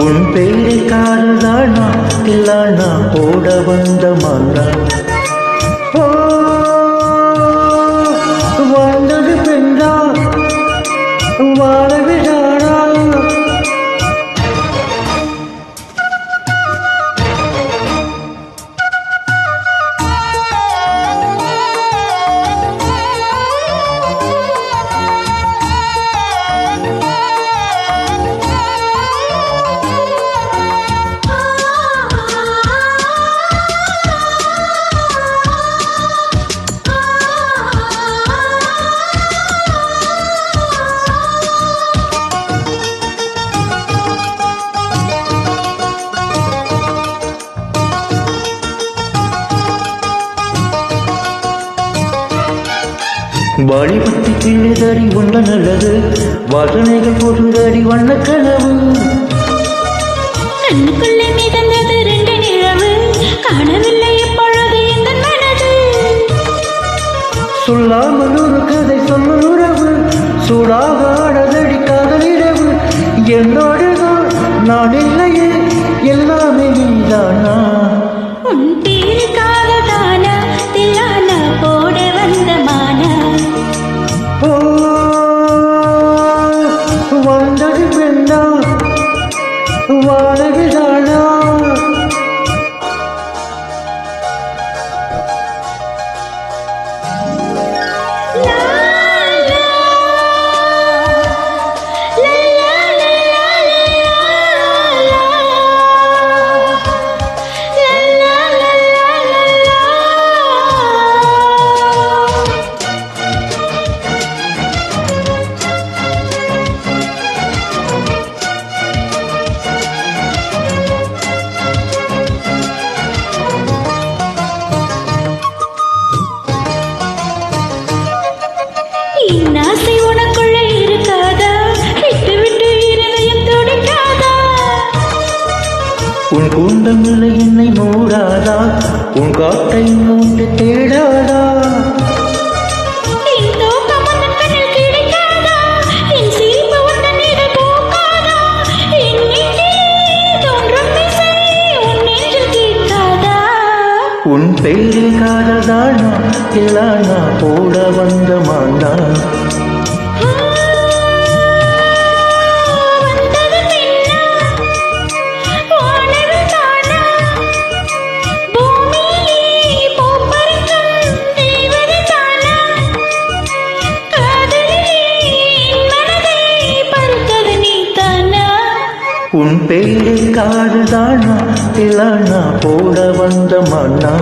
உன் பேரை காரதானா இல்லானா போட வந்த மன்னா வந்தது பெண்ணா வாழ விடானா வாலிபத்தி கிள்ளுதடி உள்ள நல்லது வாசனைகள் போடுதடி வண்ண கனவு கண்ணுக்குள்ளே மிதந்தது ரெண்டு நிலவு காணவில்லை எப்பொழுது இந்த மனது சொல்லாமல் ஒரு கதை சொல்ல உறவு சூடாக ஆடதடி காதலிரவு என்னோடுதான் நான் இல்லையே எல்லாமே நீதானா உன் பேருக்காக தானா தில்லானா போட வந்த மானா வந்தது பெண்ணா வாழ விடானா ஆசை உனக்குள்ள இருக்காதா விட்டு விட்டு இருதயம் துடிக்காதா உன் கூண்டம் இல்லை என்னை மூடாதா உன் காட்டை மூண்டு தேடாதா உன் பெயரில் காததானா இல்லானா போட வந்த மானா உன் பெயரில் காததானா இல்லானா போட வந்த மானா